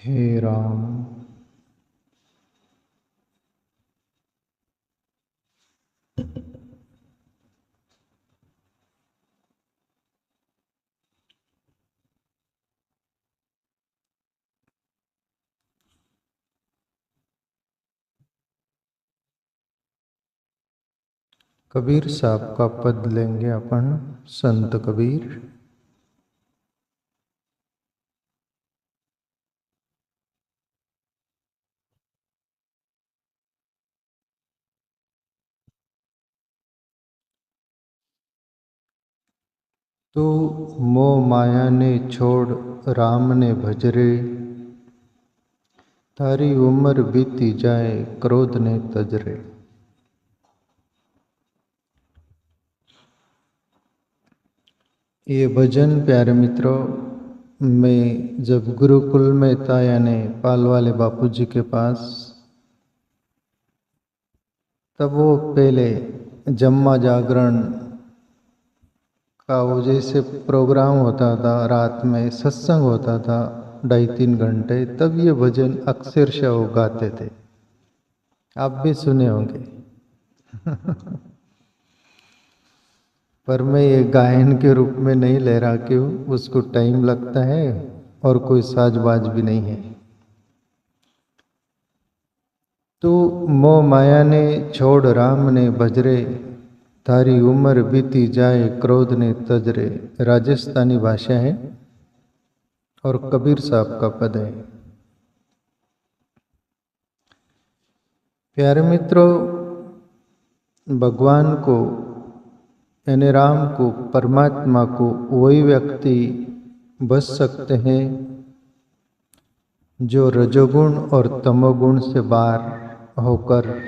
हे राम। कबीर साहब का पद लेंगे अपन। संत कबीर। तो मोह माया ने छोड़ राम ने भजरे, तारी उम्र बीती जाए क्रोध ने तजरे। ये भजन प्यारे मित्रों, मैं जब गुरुकुल में था यानी पाल वाले बापूजी के पास, तब वो पहले जम्मा जागरण का वो जैसे प्रोग्राम होता था, रात में सत्संग होता था 2.5-3 घंटे, तब ये भजन अक्षरशः वो गाते थे। आप भी सुने होंगे। पर मैं ये गायन के रूप में नहीं ले रहा, क्यों, उसको टाइम लगता है और कोई साजबाज भी नहीं है। तो मोह माया ने छोड़ राम ने भजरे, तारी उम्र बीती जाए क्रोध ने तजरे। राजस्थानी भाषा है और कबीर साहब का पद है। प्यारे मित्रों, भगवान को यानी राम को, परमात्मा को वही व्यक्ति बच सकते हैं जो रजोगुण और तमोगुण से बाहर होकर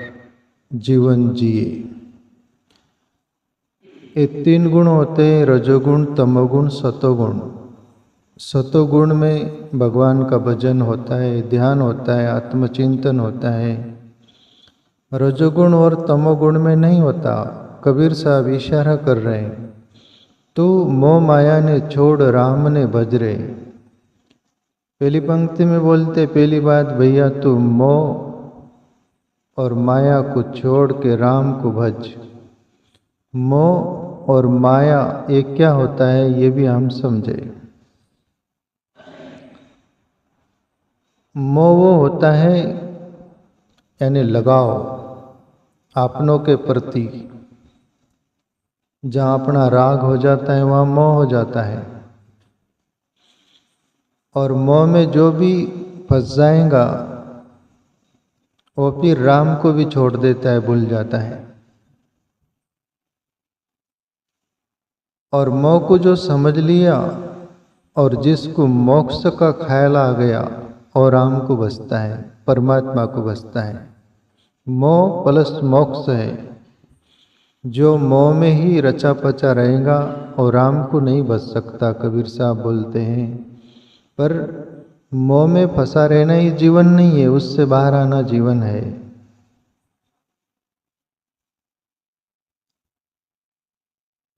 जीवन जिए। ये 3 गुण होते हैं, रजोगुण, तमोगुण, सतोगुण। सतोगुण में भगवान का भजन होता है, ध्यान होता है, आत्मचिंतन होता है। रजोगुण और तमोगुण में नहीं होता। कबीर साहब इशारा कर रहे हैं, तो मोह माया ने छोड़ राम ने भजरे। पहली पंक्ति में बोलते, पहली बात भैया तू मोह और माया को छोड़ के राम को भज। मोह और माया ये क्या होता है, ये भी हम समझे। मोह वो होता है यानी लगाव अपनों के प्रति। जहाँ अपना राग हो जाता है वहाँ मोह हो जाता है। और मोह में जो भी फंस जाएगा वो फिर राम को भी छोड़ देता है, भूल जाता है। और मोह को जो समझ लिया और जिसको मोक्ष का ख्याल आ गया और राम को बसता है, परमात्मा को बसता है। मोह प्लस मोक्ष है। जो मोह में ही रचा पचा रहेगा और राम को नहीं बच सकता, कबीर साहब बोलते हैं। पर मोह में फंसा रहना ही जीवन नहीं है, उससे बाहर आना जीवन है।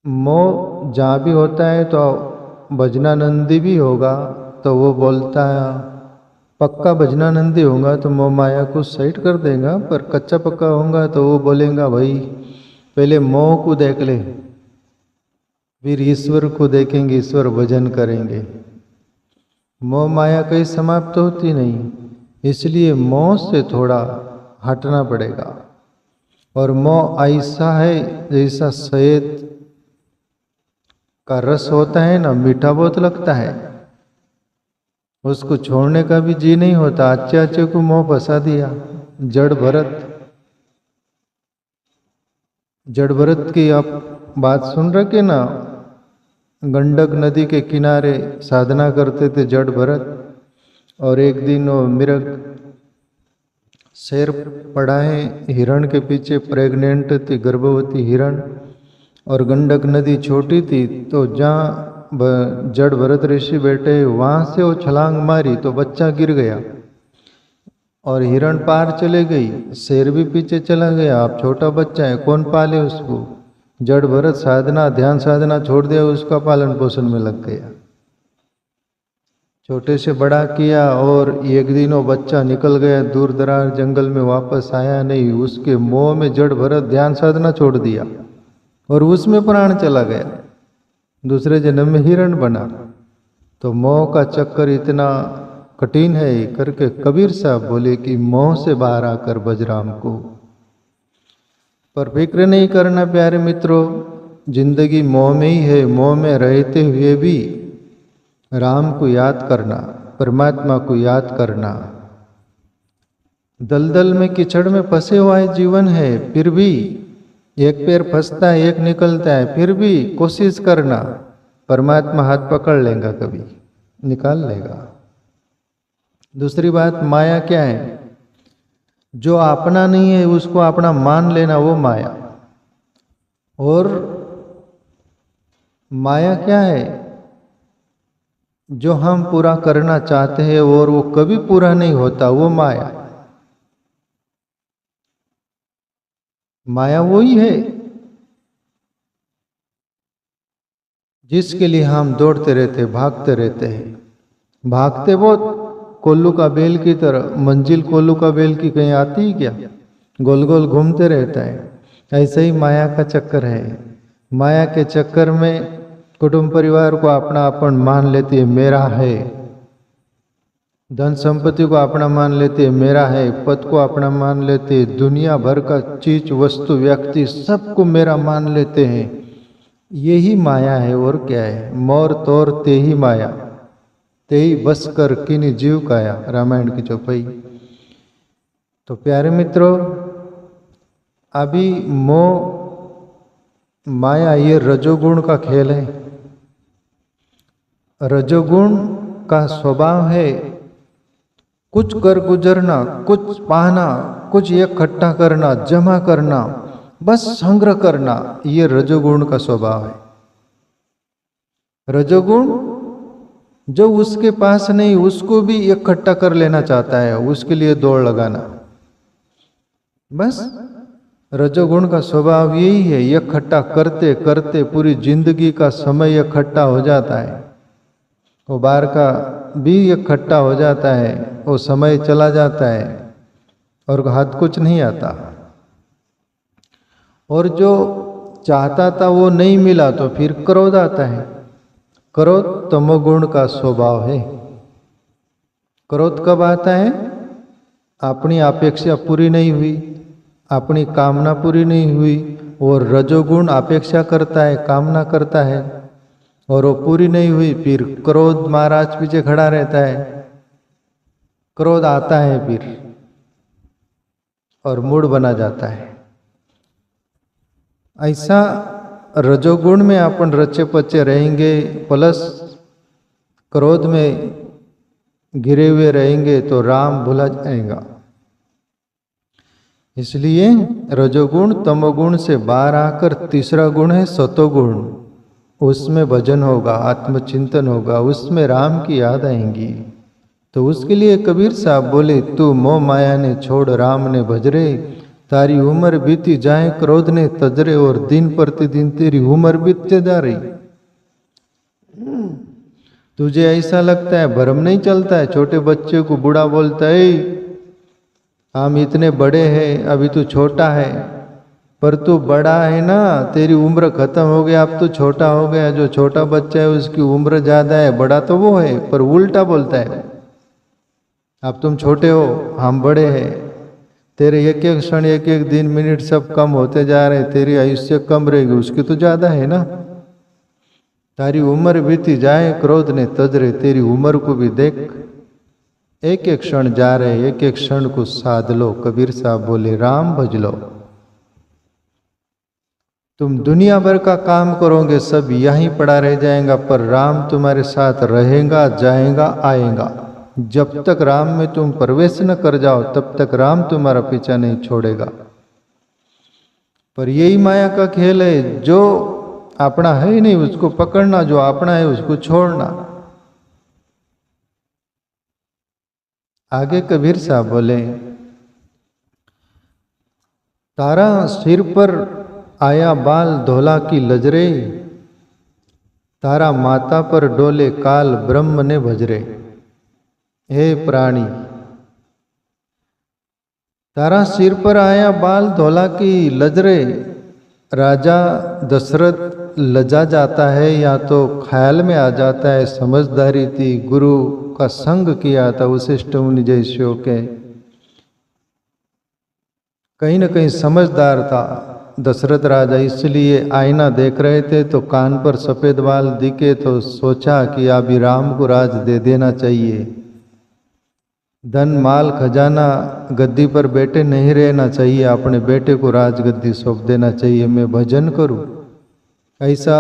मोह जहाँ भी होता है तो भजनानंदी भी होगा तो वो बोलता है, पक्का भजनानंदी होगा तो मोह माया को साइड कर देगा। पर कच्चा पक्का होगा तो वो बोलेगा भाई पहले मोह को देख ले, फिर ईश्वर को देखेंगे, ईश्वर भजन करेंगे। मोह माया कहीं समाप्त होती नहीं, इसलिए मोह से थोड़ा हटना पड़ेगा। और मोह ऐसा है जैसा शहद का रस होता है ना, मीठा बहुत लगता है, उसको छोड़ने का भी जी नहीं होता। अच्छे अच्छे को मोह फंसा दिया। जड़ भरत की आप बात सुन रखे ना, गंडक नदी के किनारे साधना करते थे जड़ भरत। और एक दिन वो मृग शेर पड़ा है, हिरण के पीछे प्रेग्नेंट थी, गर्भवती हिरण। और गंडक नदी छोटी थी, तो जहाँ जड़ भरत ऋषि बैठे वहाँ से वो छलांग मारी तो बच्चा गिर गया और हिरण पार चले गई, शेर भी पीछे चला गया। अब छोटा बच्चा है, कौन पाले उसको। जड़ भरत साधना, ध्यान साधना छोड़ दिया, उसका पालन पोषण में लग गया। छोटे से बड़ा किया और एक दिन वो बच्चा निकल गया दूर दराज जंगल में, वापस आया नहीं। उसके मोह में जड़ भरत ध्यान साधना छोड़ दिया और उसमें प्राण चला गया, दूसरे जन्म में हिरण बना। तो मोह का चक्कर इतना कठिन है करके कबीर साहब बोले कि मोह से बाहर आकर बजराम को। पर फिक्र नहीं करना प्यारे मित्रों, जिंदगी मोह में ही है। मोह में रहते हुए भी राम को याद करना, परमात्मा को याद करना। दलदल में कीचड़ में फंसे हुआ जीवन है, फिर भी एक पैर फंसता है एक निकलता है, फिर भी कोशिश करना, परमात्मा हाथ पकड़ लेगा, कभी निकाल लेगा। दूसरी बात, माया क्या है? जो अपना नहीं है उसको अपना मान लेना, वो माया। और माया क्या है? जो हम पूरा करना चाहते हैं और वो कभी पूरा नहीं होता, वो माया। माया वही है जिसके लिए हम दौड़ते रहते, भागते रहते हैं। भागते बहुत कोल्लू का बेल की तरह, मंजिल कोल्लू का बेल की कहीं आती ही क्या, गोल गोल घूमते रहता है। ऐसे ही माया का चक्कर है। माया के चक्कर में कुटुंब परिवार को अपना अपन मान लेती है, मेरा है। धन संपत्ति को अपना मान लेते हैं, मेरा है। पद को अपना मान लेते हैं। दुनिया भर का चीज वस्तु व्यक्ति सबको मेरा मान लेते हैं। यही माया है, और क्या है? मोर तोर ते ही माया, ते ही बस कर किनी जीव काया, रामायण की चौपाई। तो प्यारे मित्रों, अभी मोह माया ये रजोगुण का खेल है। रजोगुण का स्वभाव है कुछ कर गुजरना, कुछ पाना, कुछ इकट्ठा करना, जमा करना, बस संग्रह करना, ये रजोगुण का स्वभाव है। रजोगुण जो उसके पास नहीं उसको भी इकट्ठा कर लेना चाहता है, उसके लिए दौड़ लगाना। बस रजोगुण का स्वभाव यही है। इकट्ठा करते करते पूरी जिंदगी का समय इकट्ठा हो जाता है, वो बाहर का भी इकट्ठा हो जाता है, वो समय चला जाता है और हाथ कुछ नहीं आता। और जो चाहता था वो नहीं मिला तो फिर क्रोध आता है। क्रोध तमोगुण का स्वभाव है। क्रोध कब आता है? अपनी अपेक्षा पूरी नहीं हुई, अपनी कामना पूरी नहीं हुई, और रजोगुण अपेक्षा करता है, कामना करता है, और वो पूरी नहीं हुई, फिर क्रोध महाराज पीछे खड़ा रहता है। क्रोध आता है फिर और मूड बना जाता है। ऐसा रजोगुण में अपन रचे पचे रहेंगे, प्लस क्रोध में गिरे हुए रहेंगे तो राम भुला जाएगा। इसलिए रजोगुण तमोगुण से बाहर आकर तीसरा गुण है सतोगुण। उसमें भजन होगा, आत्मचिंतन होगा, उसमें राम की याद आएंगी। तो उसके लिए कबीर साहब बोले, तू मोह माया ने छोड़ राम ने भजरे, तारी उम्र बीती जाए क्रोध ने तजरे, और दिन प्रतिदिन तेरी उम्र बीतते जा रही। तुझे ऐसा लगता है, भरम नहीं चलता है। छोटे बच्चे को बूढ़ा बोलता है, हम इतने बड़े हैं, अभी तू छोटा है। पर तू बड़ा है ना, तेरी उम्र खत्म हो गया, अब तो छोटा हो गया। जो छोटा बच्चा है उसकी उम्र ज्यादा है, बड़ा तो वो है, पर उल्टा बोलता है। अब तुम छोटे हो, हम बड़े हैं। तेरे एक एक क्षण, एक एक दिन, मिनट सब कम होते जा रहे, तेरी आयुष्य कम रहेगी, उसकी तो ज्यादा है ना। तारी उम्र बीती जाए क्रोध ने तजरे, तेरी उम्र को भी देख, एक एक क्षण जा रहे, एक एक क्षण को साध लो। कबीर साहब बोले, राम भज लो। तुम दुनिया भर का काम करोगे, सब यहीं पड़ा रह जाएगा, पर राम तुम्हारे साथ रहेगा, जाएगा, आएगा। जब तक राम में तुम प्रवेश न कर जाओ तब तक राम तुम्हारा पीछा नहीं छोड़ेगा। पर यही माया का खेल है, जो अपना है ही नहीं उसको पकड़ना, जो अपना है उसको छोड़ना। आगे कबीर साहब बोले, तारा सिर पर आया बाल धोला की लजरे, तारा माता पर डोले काल ब्रह्म ने भजरे। हे प्राणी, तारा सिर पर आया बाल धोला की लजरे। राजा दशरथ लजा जाता है या तो ख्याल में आ जाता है समझदारी थी, गुरु का संग किया था वशिष्ठ मुनि जैसे के, कहीं न कहीं समझदार था दशरथ राजा, इसलिए आईना देख रहे थे तो कान पर सफेद बाल दिखे तो सोचा कि अभी राम को राज दे देना चाहिए। धन माल खजाना गद्दी पर बैठे नहीं रहना चाहिए, अपने बेटे को राजगद्दी सौंप देना चाहिए, मैं भजन करूं। ऐसा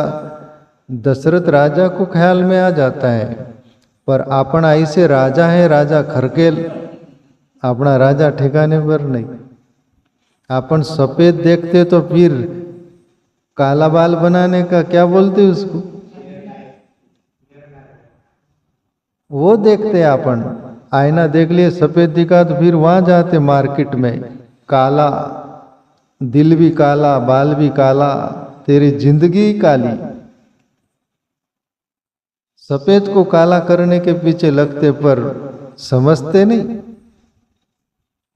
दशरथ राजा को ख्याल में आ जाता है। पर आपण ऐसे राजा है, राजा खरकेल, अपना राजा ठिकाने पर नहीं। अपन सफेद देखते तो फिर काला बाल बनाने का क्या बोलते उसको, वो देखते अपन। आईना देख लिए सफेद दिखा तो फिर वहां जाते मार्केट में, काला दिल भी काला बाल भी काला, तेरी जिंदगी काली। सफेद को काला करने के पीछे लगते पर समझते नहीं।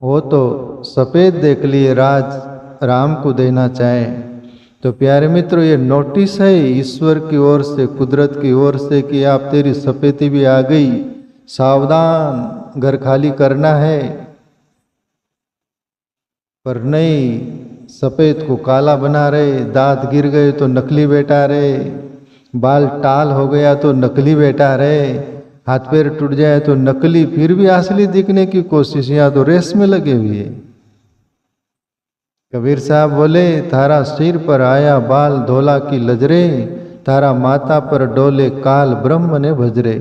वो तो सफेद देख लिए राज राम को देना चाहे। तो प्यारे मित्रों, ये नोटिस है ईश्वर की ओर से, कुदरत की ओर से कि आप तेरी सफेदी भी आ गई, सावधान, घर खाली करना है। पर नहीं, सफेद को काला बना रहे, दांत गिर गए तो नकली बैठा रहे, बाल टाल हो गया तो नकली बैठा रहे, हाथ पैर टूट जाए तो नकली, फिर भी असली दिखने की कोशिश, यहाँ तो रेस में लगे हुए। कबीर साहब बोले, थारा सिर पर आया बाल धोला की लजरे, थारा माथा पर डोले काल ब्रह्म ने भजरे।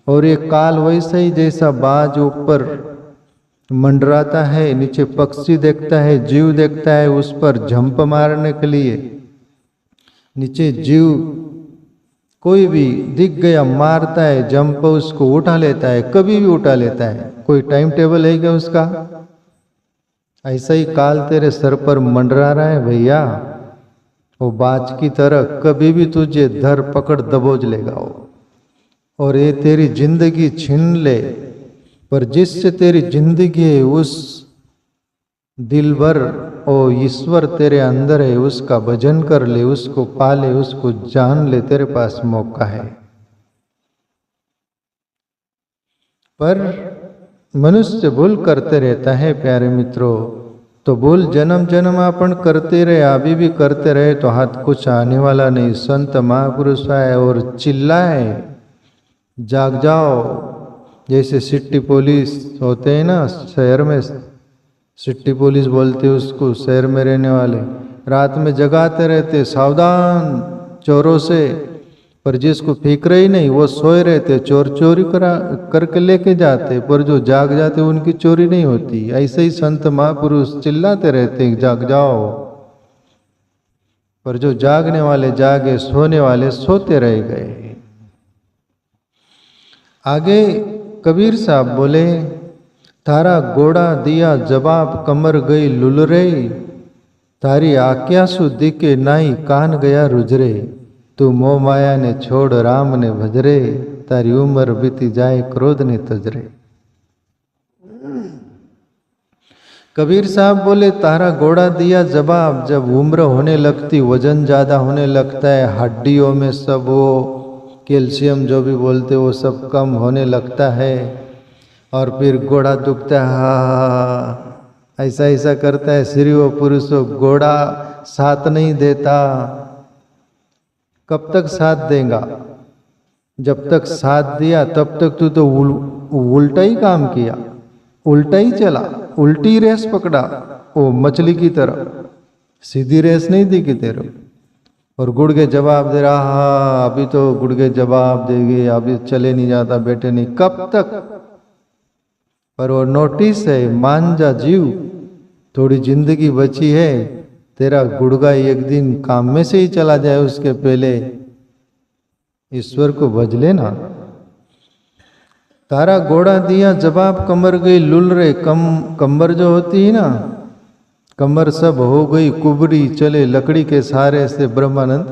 और ये काल वैसे ही जैसा बाज ऊपर मंडराता है, नीचे पक्षी देखता है, जीव देखता है, उस पर झंप मारने के लिए नीचे जीव कोई भी दिख गया मारता है, जंप उसको उठा लेता है, कभी भी उठा लेता है, कोई टाइम टेबल है क्या उसका। ऐसा ही काल तेरे सर पर मंडरा रहा है भैया, वो बाज की तरह कभी भी तुझे धर पकड़ दबोच लेगा वो, और ये तेरी जिंदगी छीन ले। पर जिससे तेरी जिंदगी है उस दिल भर ओ ईश्वर तेरे अंदर है, उसका भजन कर ले, उसको पाले, उसको जान ले, तेरे पास मौका है। पर मनुष्य भूल करते रहता है प्यारे मित्रों। तो भूल जन्म जन्म अपन करते रहे, अभी भी करते रहे तो हाथ कुछ आने वाला नहीं। संत महापुरुष आए और चिल्लाए, जाग जाओ। जैसे सिटी पुलिस होते हैं ना शहर में, सिटी पुलिस बोलते उसको, शहर में रहने वाले रात में जगाते रहते, सावधान चोरों से। पर जिसको फिक्र ही नहीं वो सोए रहते, चोर चोरी करके लेके जाते, पर जो जाग जाते उनकी चोरी नहीं होती। ऐसे ही संत महापुरुष चिल्लाते रहते, जाग जाओ। पर जो जागने वाले जागे, सोने वाले सोते रह गए। आगे कबीर साहब बोले, थारा घोड़ा दिया जवाब कमर गई लुलरे, तारी आज्ञा सु दिखे नाई कान गया रुजरे, तू मोह माया ने छोड़ राम ने भजरे, तारी उम्र बीती जाए क्रोध ने तजरे। कबीर साहब बोले, तारा घोड़ा दिया जवाब, जब उम्र होने लगती, वजन ज्यादा होने लगता है, हड्डियों में सब वो कैल्शियम जो भी बोलते वो सब कम होने लगता है, और फिर घोड़ा दुखता है, ऐसा ऐसा करता है, स्त्री व पुरुष हो, घोड़ा साथ नहीं देता। कब तक साथ देगा? जब तक साथ दिया तब तक तू तो उल्टा ही काम किया, उल्टा ही चला, उल्टी रेस पकड़ा, वो मछली की तरह, सीधी रेस नहीं दिखी तेरे। और गुड़गे जवाब दे रहा, अभी तो गुड़गे जवाब देंगे, अभी चले नहीं जाता, बैठे नहीं, कब तक? पर वो नोटिस है, मान जा जीव, थोड़ी जिंदगी बची है, तेरा गुड़गा एक दिन काम में से ही चला जाए, उसके पहले ईश्वर को भज लेना। तारा घोड़ा दिया जवाब कमर गई लुल रे, कमर जो होती है ना, कमर सब हो गई कुबड़ी, चले लकड़ी के सहारे से ब्रह्मानंद।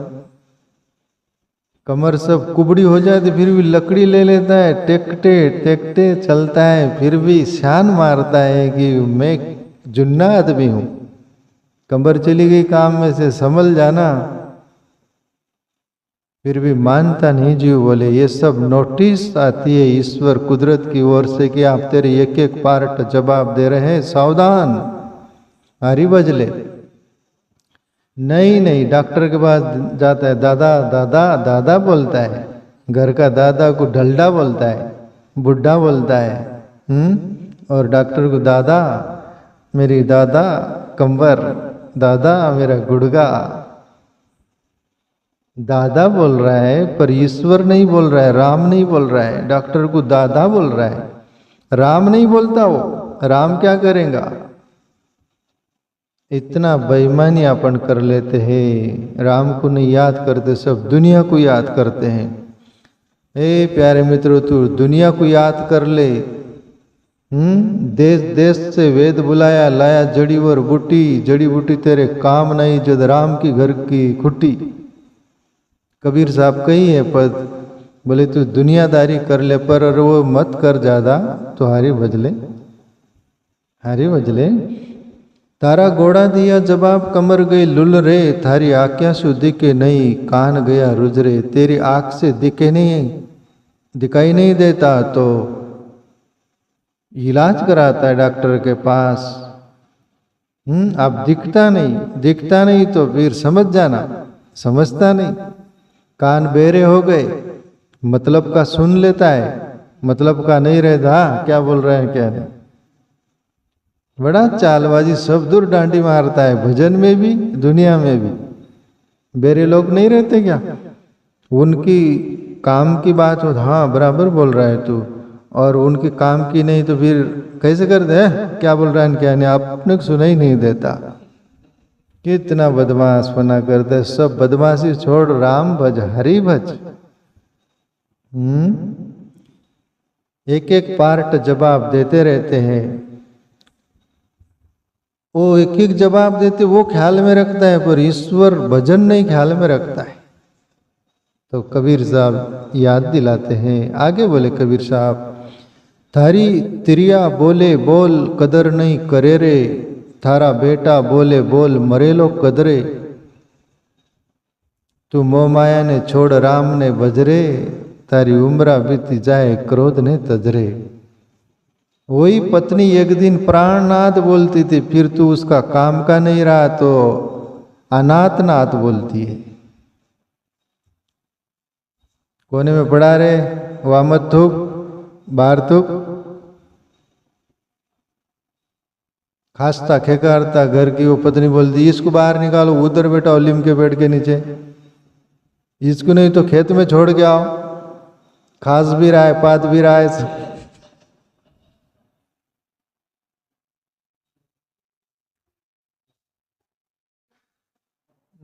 कमर सब कुबड़ी हो जाती फिर भी लकड़ी ले लेता है, टेकते टेकते चलता है, फिर भी शान मारता है कि मैं जुन्ना आदमी हूं। कमर चली गई काम में से, संभल जाना, फिर भी मानता नहीं जीव। बोले ये सब नोटिस आती है ईश्वर कुदरत की ओर से कि आप तेरे एक एक पार्ट जवाब दे रहे हैं, सावधान। हरी बजले नहीं नहीं, डॉक्टर के पास जाता है, दादा दादा दादा बोलता है, घर का दादा को ढलडा बोलता है, बुढ़ा बोलता है। और डॉक्टर को दादा मेरी दादा कंबर, दादा मेरा गुड़गा, दादा बोल रहा है, पर ईश्वर नहीं बोल रहा है, राम नहीं बोल रहा है, डॉक्टर को दादा बोल रहा है, राम नहीं बोलता वो। राम क्या करेगा? इतना बेईमानी अपन कर लेते हैं, राम को नहीं याद करते, सब दुनिया को याद करते हैं। ए प्यारे मित्रों, तू दुनिया को याद कर ले। देश देश से वेद बुलाया, लाया जड़ी और बूटी, जड़ी बूटी तेरे काम नहीं, जद राम की घर की खुटी। कबीर साहब कही है पद, बोले तू दुनियादारी कर ले पर वो मत कर ज्यादा, तो हारी बजले, हारी बजले। तारा घोड़ा दिया जवाब, कमर गई लुल रे, थारी आँखें सु दिखे नहीं, कान गया रुजरे। तेरी आँख से दिखे नहीं, दिखाई नहीं देता तो इलाज कराता है डॉक्टर के पास। अब दिखता नहीं, दिखता नहीं तो फिर समझ जाना, समझता नहीं। कान बेरे हो गए, मतलब का सुन लेता है, मतलब का नहीं रहता, क्या बोल रहे हैं क्या नहीं। बड़ा चालबाजी, सब दूर डांडी मारता है, भजन में भी दुनिया में भी। बेरे लोग नहीं रहते क्या? उनकी काम की बात हो, हाँ बराबर बोल रहा है तू, और उनके काम की नहीं तो फिर कैसे कर दे, क्या बोल रहा है क्या नहीं, आपने सुना ही नहीं देता। कितना बदमाश बना करते है। सब बदमाशी छोड़, राम भज, हरि भज। एक एक पार्ट जवाब देते रहते हैं, वो एक एक जवाब देते, वो ख्याल में रखता है, पर ईश्वर भजन नहीं ख्याल में रखता है। तो कबीर साहब याद दिलाते हैं, आगे बोले कबीर साहब, थारी तिरिया बोले बोल, कदर नहीं करे रे, थारा बेटा बोले बोल, मरे लो कदरे। तू मोह माया ने छोड़, राम ने भजरे, तारी उम्र बीती जाए, क्रोध ने तजरे। वही पत्नी एक दिन प्राणनाथ बोलती थी, फिर तू उसका काम का नहीं रहा तो अनाथनाथ बोलती है। कोने में पड़ा रहे, वह मत थूक, बाहर थूक, खांसता खेकारता घर की वो पत्नी बोलती, इसको बाहर निकालो, उधर बैठा ओलिम के पेड़ के नीचे, इसको नहीं तो खेत में छोड़ के आओ, खास भी रहा है, पात भी रहा है।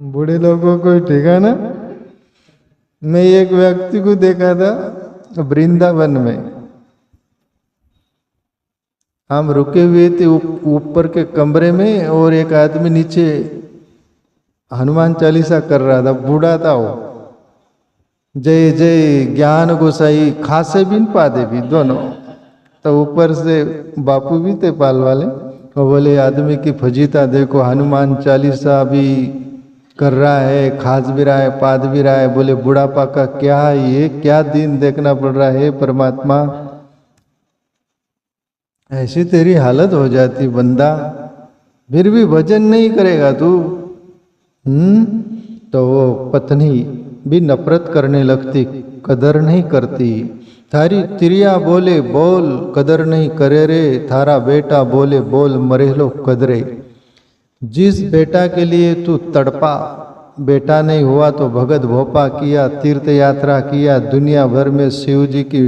बूढ़े लोगों को ठिकाना। मैं एक व्यक्ति को देखा था वृंदावन में, हम रुके हुए थे ऊपर के कमरे में, और एक आदमी नीचे हनुमान चालीसा कर रहा था, बूढ़ा था वो, जय जय ज्ञान गोसाई, खासे भी पादे भी दोनों। तो ऊपर से बापू भी थे पाल वाले, वो बोले आदमी की फजीता देखो, हनुमान चालीसा भी कर रहा है, खास भी रहा है, पाद भी रहा है। बोले बुढ़ापा का क्या है, ये क्या दिन देखना पड़ रहा है परमात्मा, ऐसी तेरी हालत हो जाती बंदा, फिर भी भजन नहीं करेगा तू। तो वो पत्नी भी नफरत करने लगती, कदर नहीं करती। थारी तिरिया बोले बोल, कदर नहीं करे रे, थारा बेटा बोले बोल, मरे लो कदरे। जिस बेटा के लिए तू तड़पा, बेटा नहीं हुआ तो भगत भोपा किया, तीर्थ यात्रा किया, दुनिया भर में शिव जी की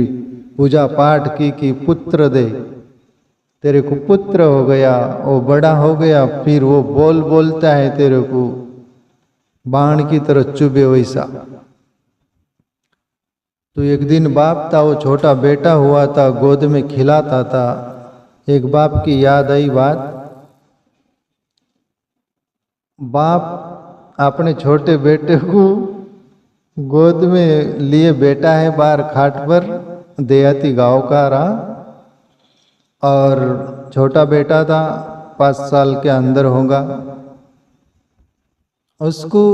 पूजा पाठ की कि पुत्र दे, तेरे को पुत्र हो गया, वो बड़ा हो गया, फिर वो बोल बोलता है तेरे को बाण की तरह चुभे वैसा। तो एक दिन बाप था, वो छोटा बेटा हुआ था, गोद में खिलाता था। एक बाप की याद आई बात, बाप अपने छोटे बेटे को गोद में लिए बेटा है बाहर खाट पर, देहाती गांव का रहा, और छोटा बेटा था 5 साल के अंदर होगा। उसको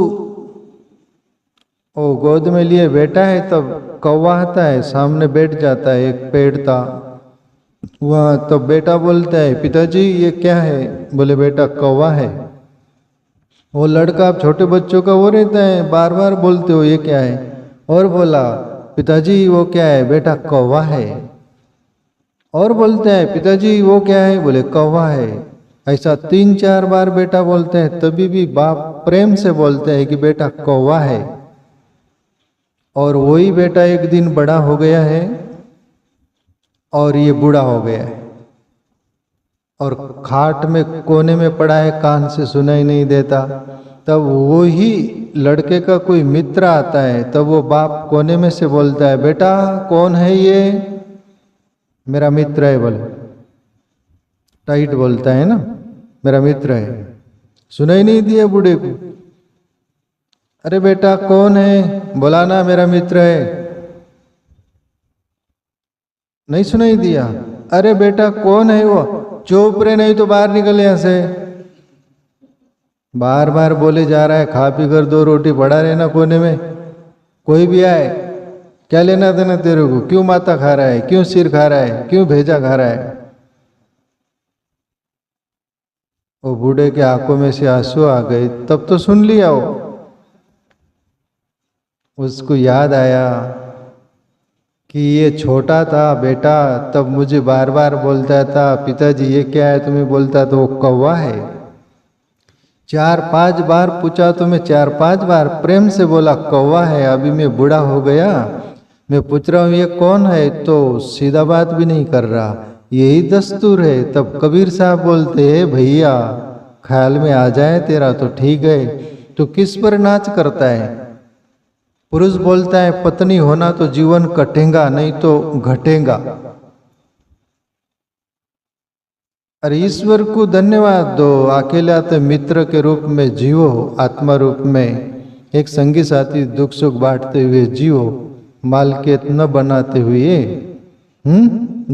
वो गोद में लिए बेटा है, तब कौवा आता है सामने बैठ जाता है, एक पेड़ था वहाँ। तो बेटा बोलता है, पिताजी ये क्या है? बोले बेटा कौवा है। वो लड़का, आप छोटे बच्चों का वो रहता है, बार बार बोलते हो ये क्या है, और बोला पिताजी वो क्या है? बेटा कौवा है। और बोलते हैं पिताजी वो क्या है? बोले कौवा है। ऐसा 3-4 बार बेटा बोलते हैं, तभी भी बाप प्रेम से बोलते हैं कि बेटा कौवा है। और वही बेटा एक दिन बड़ा हो गया है और ये बूढ़ा हो गया है, और खाट में कोने में पड़ा है, कान से सुनाई नहीं देता। तब वो ही लड़के का कोई मित्र आता है, तब वो बाप कोने में से बोलता है, बेटा कौन है ये? मेरा मित्र है। बोले टाइट बोलता है ना, मेरा मित्र है। सुनाई नहीं दिया बूढ़े को। अरे बेटा कौन है? बोला ना मेरा मित्र है। नहीं सुनाई दिया। अरे बेटा कौन है वो? चुप रहे, नहीं तो बाहर निकल यहां से। बार बार बोले जा रहा है, खा पी कर 2 रोटी पड़ा रहना कोने में, कोई भी आए क्या लेना देना तेरे को? क्यों माता खा रहा है? क्यों सिर खा रहा है? क्यों भेजा खा रहा है? वो बूढ़े के आंखों में से आंसू आ गए। तब तो सुन लिया वो, उसको याद आया कि ये छोटा था बेटा, तब मुझे बार बार बोलता था पिताजी ये क्या है? तुम्हें बोलता तो वो कौवा है। 4-5 बार पूछा तो मैं 4-5 बार प्रेम से बोला कौवा है। अभी मैं बूढ़ा हो गया, मैं पूछ रहा हूँ ये कौन है, तो सीधा बात भी नहीं कर रहा। यही दस्तूर है। तब कबीर साहब बोलते हैं, भैया ख्याल में आ जाए तेरा तो ठीक है, तो किस पर नाच करता है? पुरुष बोलता है पत्नी होना तो जीवन कटेगा, नहीं तो घटेगा। अरे ईश्वर को धन्यवाद दो, अकेला तो मित्र के रूप में जियो, आत्मा रूप में एक संगी साथी दुख सुख बांटते हुए जियो, मालकियत न बनाते हुए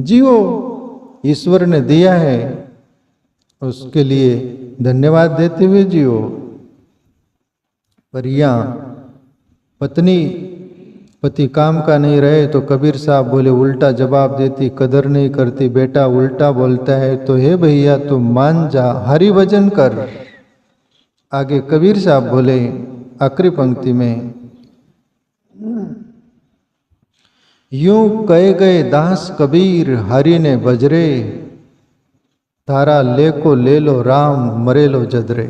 जियो। ईश्वर ने दिया है, उसके लिए धन्यवाद देते हुए जियो। पर यहाँ पत्नी पति काम का नहीं रहे तो कबीर साहब बोले उल्टा जवाब देती, कदर नहीं करती। बेटा उल्टा बोलता है तो हे भैया तू मान जा, हरि भजन कर। आगे कबीर साहब बोले आखिरी पंक्ति में, यूं कहे गए दास कबीर हरि ने बजरे, तारा ले को ले लो राम मरे लो जदरे।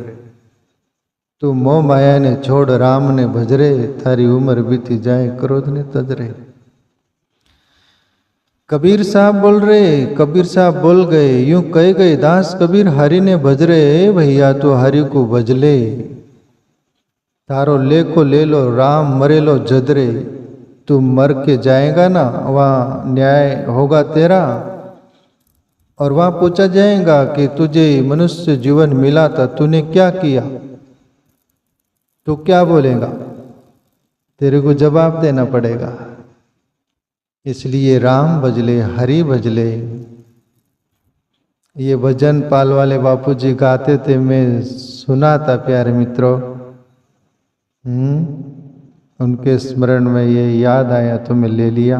तू मोह माया ने छोड़ राम ने भजरे, थारी उम्र बीती जाए क्रोध ने तजरे। कबीर साहब बोल रहे, कबीर साहब बोल गए, यूं कहे गए दास कबीर हरि ने भजरे, भैया तो हरि को भजले, तारो ले को ले लो राम मरे लो जदरे। तू मर के जाएगा ना, वहाँ न्याय होगा तेरा, और वहाँ पूछा जाएगा कि तुझे मनुष्य जीवन मिला था, तूने क्या किया? तो क्या बोलेगा? तेरे को जवाब देना पड़ेगा। इसलिए राम भजले हरि भजले। ये भजन पाल वाले बापू जी गाते थे, मैं सुना था प्यारे मित्रों। उनके स्मरण में ये याद आया तो मैं ले लिया।